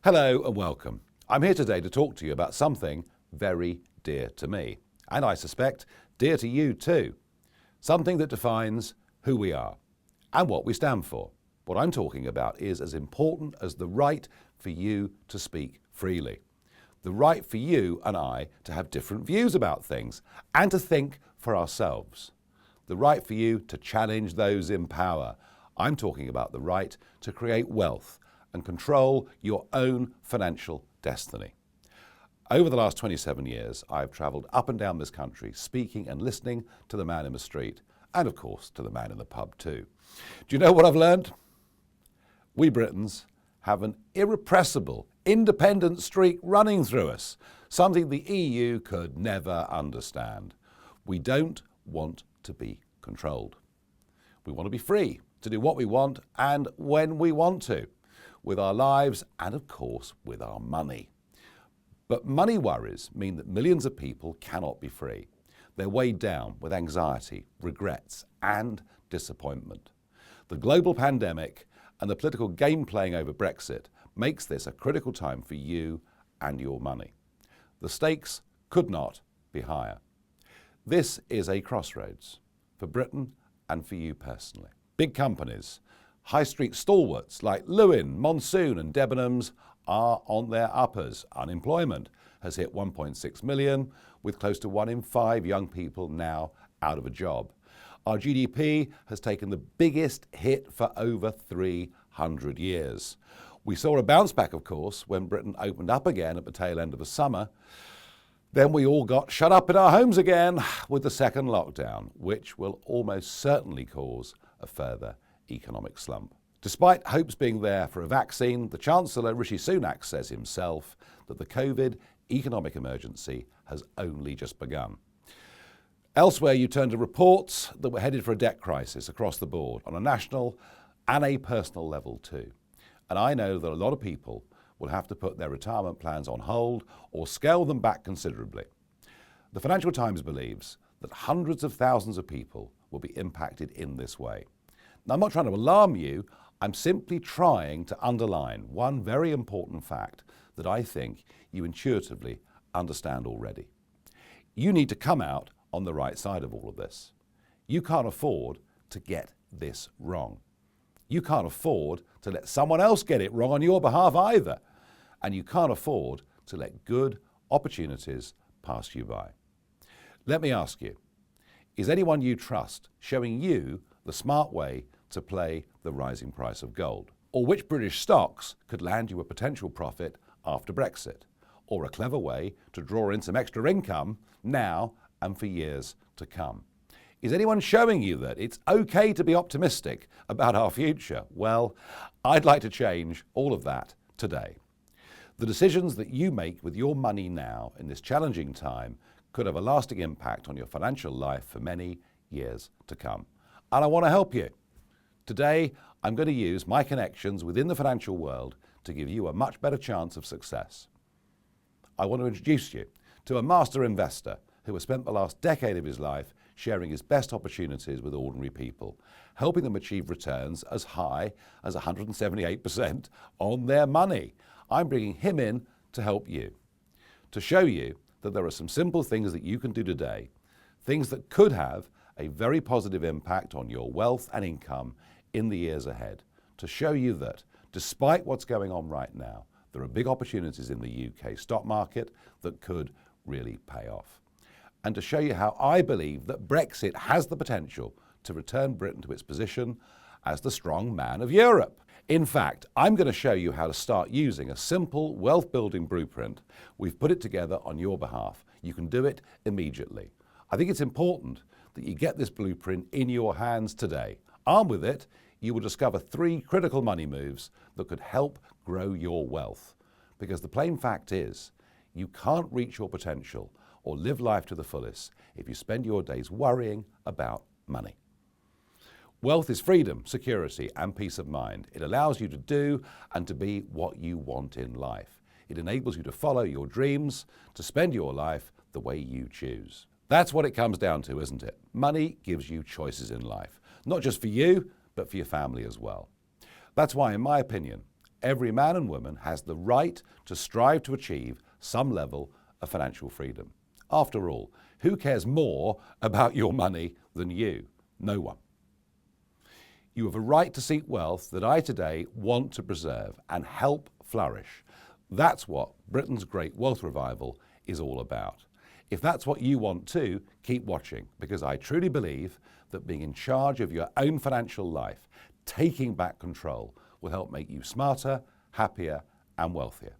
Hello and welcome. I'm here today to talk to you about something very dear to me, and I suspect dear to you too. Something that defines who we are and what we stand for. What I'm talking about is as important as the right for you to speak freely. The right for you and I to have different views about things and to think for ourselves. The right for you to challenge those in power. I'm talking about the right to create wealth and control your own financial destiny. Over the last 27 years, I've travelled up and down this country, speaking and listening to the man in the street, and of course to the man in the pub too. Do you know what I've learned? We Britons have an irrepressible, independent streak running through us, something the EU could never understand. We don't want to be controlled. We want to be free to do what we want and when we want to, with our lives and of course with our money. But money worries mean that millions of people cannot be free. They're weighed down with anxiety, regrets and disappointment. The global pandemic and the political game playing over Brexit makes this a critical time for you and your money. The stakes could not be higher. This is a crossroads for Britain and for you personally. Big companies, high street stalwarts like Lewin, Monsoon and Debenhams are on their uppers. Unemployment has hit 1.6 million, with close to 1 in 5 young people now out of a job. Our GDP has taken the biggest hit for over 300 years. We saw a bounce back, of course, when Britain opened up again at the tail end of the summer. Then we all got shut up in our homes again with the second lockdown, which will almost certainly cause a further economic slump. Despite hopes being there for a vaccine, the Chancellor Rishi Sunak says himself that the COVID economic emergency has only just begun. Elsewhere, you turn to reports that we're headed for a debt crisis across the board, on a national and a personal level too. And I know that a lot of people will have to put their retirement plans on hold or scale them back considerably. The Financial Times believes that hundreds of thousands of people will be impacted in this way. Now, I'm not trying to alarm you, I'm simply trying to underline one very important fact that I think you intuitively understand already. You need to come out on the right side of all of this. You can't afford to get this wrong. You can't afford to let someone else get it wrong on your behalf either. And you can't afford to let good opportunities pass you by. Let me ask you, is anyone you trust showing you the smart way to play the rising price of gold? Or which British stocks could land you a potential profit after Brexit? Or a clever way to draw in some extra income now and for years to come? Is anyone showing you that it's okay to be optimistic about our future? Well, I'd like to change all of that today. The decisions that you make with your money now in this challenging time could have a lasting impact on your financial life for many years to come. And I want to help you. Today, I'm going to use my connections within the financial world to give you a much better chance of success. I want to introduce you to a master investor who has spent the last decade of his life sharing his best opportunities with ordinary people, helping them achieve returns as high as 178% on their money. I'm bringing him in to help you, to show you that there are some simple things that you can do today, things that could have a very positive impact on your wealth and income in the years ahead, to show you that despite what's going on right now, there are big opportunities in the UK stock market that could really pay off. And to show you how I believe that Brexit has the potential to return Britain to its position as the strong man of Europe. In fact, I'm going to show you how to start using a simple wealth-building blueprint. We've put it together on your behalf. You can do it immediately. I think it's important that you get this blueprint in your hands today. Armed with it, you will discover 3 critical money moves that could help grow your wealth. Because the plain fact is, you can't reach your potential or live life to the fullest if you spend your days worrying about money. Wealth is freedom, security, and peace of mind. It allows you to do and to be what you want in life. It enables you to follow your dreams, to spend your life the way you choose. That's what it comes down to, isn't it? Money gives you choices in life, not just for you, but for your family as well. That's why, in my opinion, every man and woman has the right to strive to achieve some level of financial freedom. After all, who cares more about your money than you? No one. You have a right to seek wealth that I today want to preserve and help flourish. That's what Britain's Great Wealth Revival is all about. If that's what you want too, keep watching, because I truly believe that being in charge of your own financial life, taking back control, will help make you smarter, happier, and wealthier.